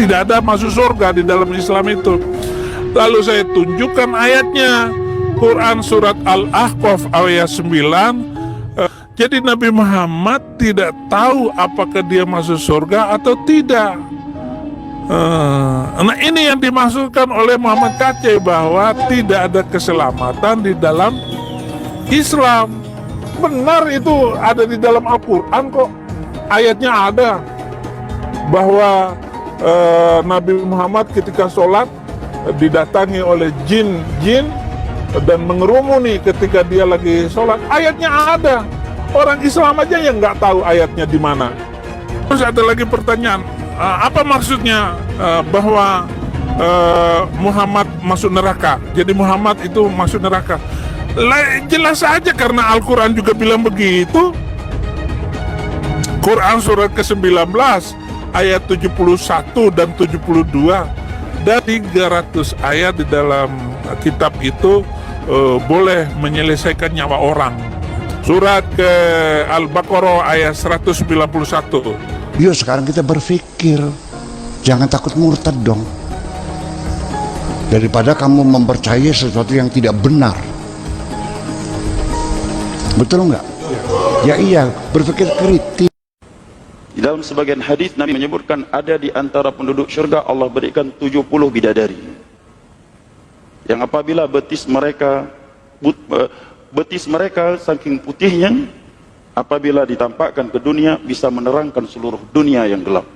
tidak ada masuk surga di dalam Islam itu. Lalu saya tunjukkan ayatnya, Quran surat Al-Ahqaf ayat 9. Jadi Nabi Muhammad tidak tahu apakah dia masuk surga atau tidak. Nah ini yang dimaksudkan oleh Muhammad Kacai, bahwa tidak ada keselamatan di dalam Islam. Benar, itu ada di dalam Al-Quran kok. Ayatnya ada bahwa Nabi Muhammad ketika sholat didatangi oleh jin dan mengerumuni ketika dia lagi sholat. Ayatnya ada. Orang Islam aja yang nggak tahu ayatnya di mana. Terus ada lagi pertanyaan, apa maksudnya bahwa Muhammad masuk neraka? Jadi Muhammad itu masuk neraka. Jelas saja karena Al-Quran juga bilang begitu. Quran surat ke-19 ayat 71 dan 72 dan 300 ayat di dalam kitab itu boleh menyelesaikan nyawa orang. Surat ke Al-Baqarah ayat 191. Yuk sekarang kita berpikir, jangan takut murtad dong. Daripada kamu mempercayai sesuatu yang tidak benar. Betul nggak? Ya iya, berpikir kritis. Di dalam sebagian hadis Nabi menyebutkan ada di antara penduduk syurga Allah berikan 70 bidadari yang apabila betis mereka saking putihnya, apabila ditampakkan ke dunia bisa menerangkan seluruh dunia yang gelap.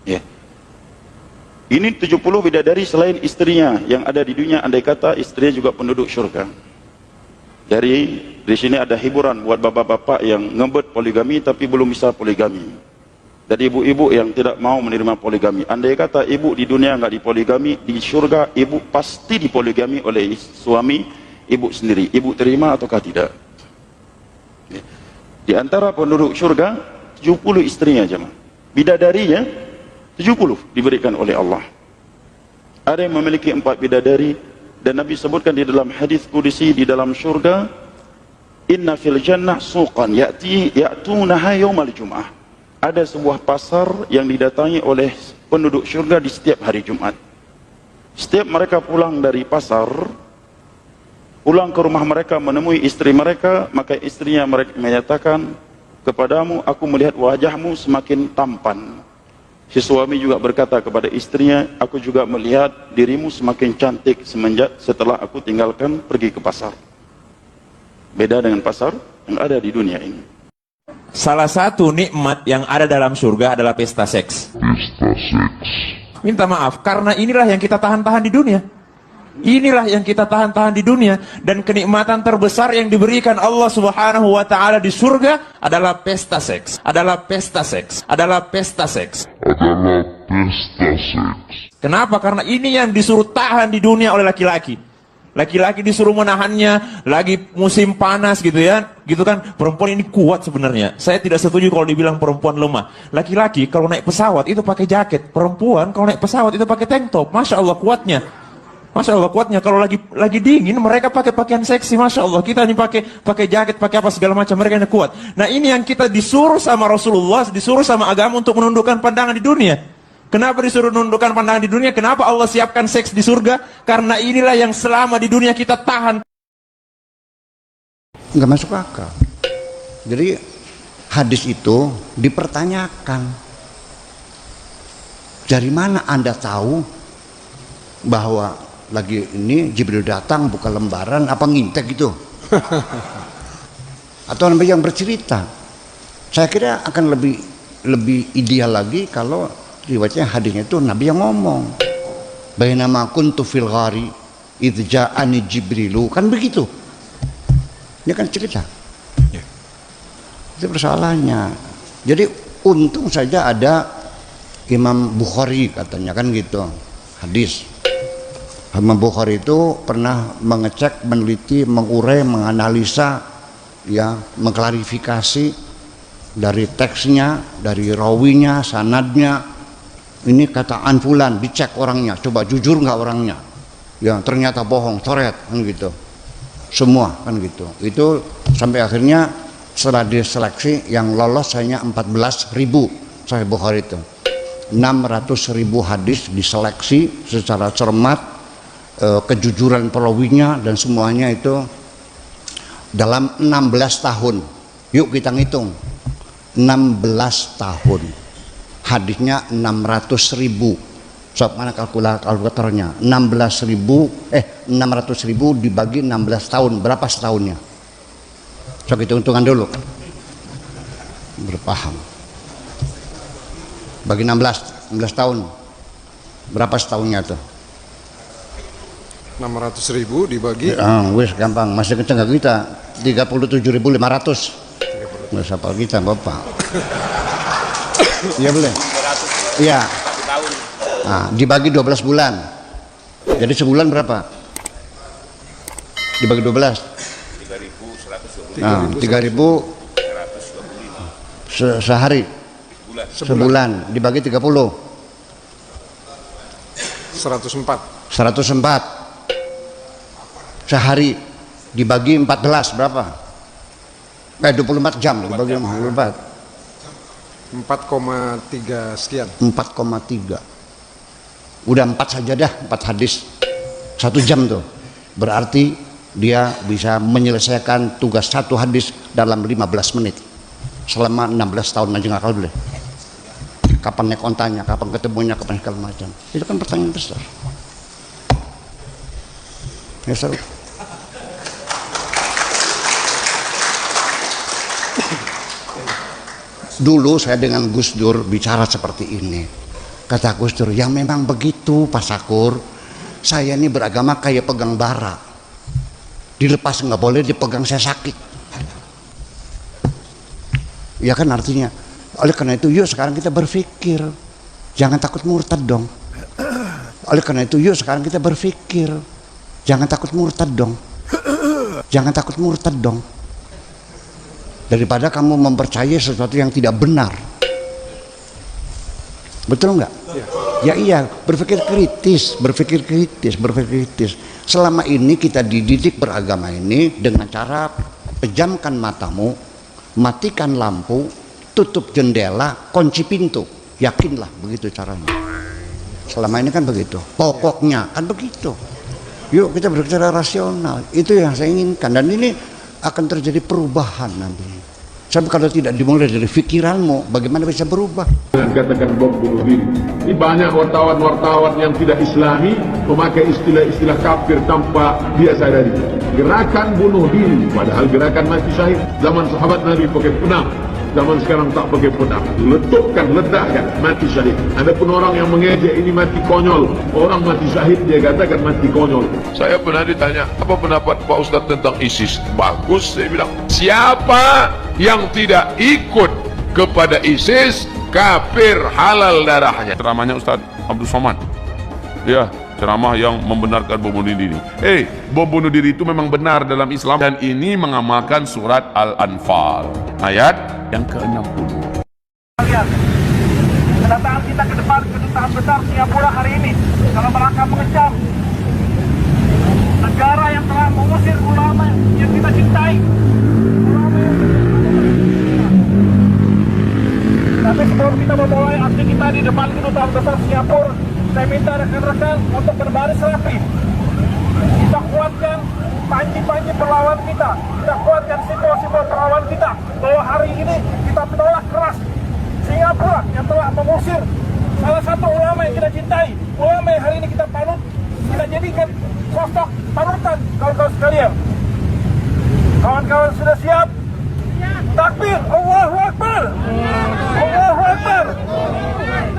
Ya. Ini 70 bidadari selain istrinya yang ada di dunia, andai kata istrinya juga penduduk syurga. Dari sini ada hiburan buat bapak-bapak yang ngebet poligami tapi belum bisa poligami. Dari ibu-ibu yang tidak mau menerima poligami. Andai kata ibu di dunia nggak dipoligami, di surga ibu pasti dipoligami oleh suami ibu sendiri. Ibu terima ataukah tidak? Di antara penduduk surga 70 istrinya jemaah. Bidadarinya 70 diberikan oleh Allah. Ada yang memiliki 4 bidadari. Dan Nabi sebutkan di dalam hadis qudsi di dalam surga, inna fil jannah suqan ya'tunaha yaumal jum'ah. Ada sebuah pasar yang didatangi oleh penduduk surga di setiap hari Jumat. Setiap mereka pulang dari pasar, pulang ke rumah mereka menemui istri mereka, maka istrinya mereka menyatakan, kepadamu aku melihat wajahmu semakin tampan. Si suami juga berkata kepada istrinya, aku juga melihat dirimu semakin cantik semenjak setelah aku tinggalkan pergi ke pasar. Beda dengan pasar yang ada di dunia ini. Salah satu nikmat yang ada dalam surga adalah pesta seks. Minta maaf, karena inilah yang kita tahan-tahan di dunia. Inilah yang kita tahan-tahan di dunia. Dan kenikmatan terbesar yang diberikan Allah Subhanahu wa ta'ala di surga adalah pesta seks. Adalah pesta seks. Adalah pesta seks. Adalah pesta seks. Kenapa? Karena ini yang disuruh tahan di dunia oleh laki-laki. Laki-laki disuruh menahannya, lagi musim panas gitu ya. Gitu kan, perempuan ini kuat sebenarnya. Saya tidak setuju kalau dibilang perempuan lemah. Laki-laki kalau naik pesawat itu pakai jaket. Perempuan kalau naik pesawat itu pakai tank top. Masya Allah kuatnya. Masya Allah kuatnya. Kalau lagi dingin mereka pakai pakaian seksi. Masya Allah, kita ini pakai jaket, pakai apa segala macam, mereka ini kuat. Nah ini yang kita disuruh sama Rasulullah, disuruh sama agama untuk menundukkan pandangan di dunia. Kenapa disuruh menundukkan pandangan di dunia? Kenapa Allah siapkan seks di surga? Karena inilah yang selama di dunia kita tahan. Nggak masuk akal. Jadi hadis itu dipertanyakan, dari mana Anda tahu bahwa lagi ini Jibril datang buka lembaran, apa ngintek gitu? Atau Nabi yang bercerita? Saya kira akan lebih ideal lagi kalau riwayatnya hadisnya itu Nabi yang ngomong. Bainama kuntu fil ghari idz ja'ani Jibrilu, kan begitu. Ini kan cerita. Itu persoalannya. Jadi untung saja ada Imam Bukhari katanya kan gitu. Hadis. Imam Bukhari itu pernah mengecek, meneliti, mengurai, menganalisa, ya, mengklarifikasi dari teksnya, dari rawinya, sanadnya. Ini kata Anfulan, dicek orangnya, coba jujur nggak orangnya? Ya ternyata bohong, coret, kan gitu. Semua kan gitu. Itu sampai akhirnya setelah diseleksi yang lolos hanya 14.000 Sahih Bukhari itu. 600.000 hadis diseleksi secara cermat, kejujuran perawinya dan semuanya itu dalam 16 tahun. Yuk kita ngitung, 16 tahun, hadisnya 600.000. Sob, mana kalkulatornya? 600.000 dibagi 16 tahun, berapa setahunnya? Sok hitung-hitungan dulu. Berpaham. Bagi 16 tahun. Berapa setahunnya tuh? 600.000 dibagi. Wes gampang, masih kenceng gak kita? 37.500. Nggak sapal kita, Bapak. Iya boleh? Iya. Nah, dibagi 12 bulan. Jadi sebulan berapa? Dibagi 12. 3.120. Nah, 3.000 sehari. Sebulan dibagi 30. 104. 104. Sehari dibagi 14 berapa? 24 jam dibagi 24. 4,3 sekian. 4,3. Udah 4 saja dah, 4 hadis 1 jam tuh. Berarti dia bisa menyelesaikan tugas 1 hadis dalam 15 menit selama 16 tahun aja ngakal boleh. Kapan naik ontanya, kapan ketemunya, kapan segala macam. Itu kan pertanyaan besar. Ya, so. Dulu saya dengan Gus Dur bicara seperti ini. Kata Gus Dur, yang memang begitu Pak Sakur. Saya ini beragama kayak pegang bara. Dilepas nggak boleh, dipegang saya sakit. Ya kan artinya. Oleh karena itu yuk sekarang kita berpikir. Jangan takut murtad dong. Oleh karena itu yuk sekarang kita berpikir. Jangan takut murtad dong. Jangan takut murtad dong. Daripada kamu mempercayai sesuatu yang tidak benar. Betul nggak? Ya iya, berpikir kritis, berpikir kritis, berpikir kritis. Selama ini kita dididik beragama ini dengan cara pejamkan matamu, matikan lampu, tutup jendela, kunci pintu. Yakinlah begitu caranya. Selama ini kan begitu. Pokoknya kan begitu. Yuk kita berbicara rasional. Itu yang saya inginkan. Dan ini akan terjadi perubahan nanti. Sebab kalau tidak dimulai dari pikiranmu, bagaimana bisa berubah? Katakan bom bunuh diri. Ini banyak wartawan-wartawan yang tidak islami memakai istilah-istilah kafir tanpa dia sadari. Gerakan bunuh diri, padahal gerakan mati syahid. Zaman sahabat Nabi pakai pedang, zaman sekarang tak pakai pedang. Letupkan, ledakkan, mati syahid. Ada pun orang yang mengejek ini mati konyol. Orang mati syahid dia katakan mati konyol. Saya pernah ditanya, apa pendapat Pak Ustadz tentang ISIS? Bagus, saya bilang. Siapa yang tidak ikut kepada ISIS, kafir, halal darahnya. Ceramahnya Ustadz Abdul Somad, ya, ceramah yang membenarkan bom bunuh diri. Bom bunuh diri itu memang benar dalam Islam, dan ini mengamalkan surat Al-Anfal ayat yang ke-60. Kedatangan kita ke depan kedutaan besar Singapura hari ini dalam rangka mengecam negara yang telah mengusir ulama yang kita cintai. Tapi sebelum kita memulai aksi kita di depan kedutaan besar Singapura, saya minta rekan-rekan untuk berbaris rapi. Kita kuatkan panji-panji perlawan kita. Kita kuatkan simbol-simbol perlawan kita. Bahwa hari ini kita menolak keras Singapura yang telah mengusir salah satu ulama yang kita cintai. Ulama yang hari ini kita panut, kita jadikan sosok panutan kawan-kawan sekalian. Kawan-kawan sudah siap? Takbir, Allahu Akbar. Allahu Akbar.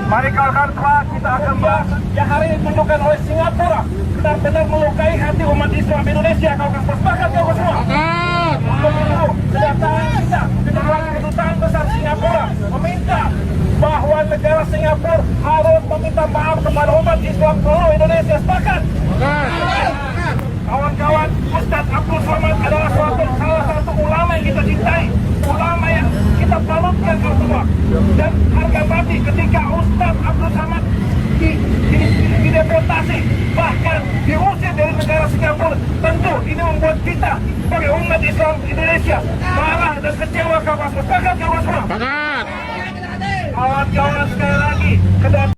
Mari kawan-kawan, kita akan bahas yang hari ini ditunjukkan oleh Singapura benar-benar melukai hati umat Islam Indonesia. Kawan-kawan bersepakat kawan semua? Untuk itu, kedatangan kita di depan kedutaan besar Singapura meminta bahwa negara Singapura harus meminta maaf kepada umat Islam seluruh Indonesia. Sepakat? Kawan-kawan, Ustadz Abdul Somad adalah salah satu ulama yang kita cintai, ulama yang kita palutkan kawan semua. Dan harga mati ketika Ustadz Abdul Somad dideportasi, bahkan diusir dari negara Singapura. Tentu ini membuat kita sebagai umat Islam Indonesia marah dan kecewa kawan. Sepakat kawan semua? Kawan-kawan sekali lagi,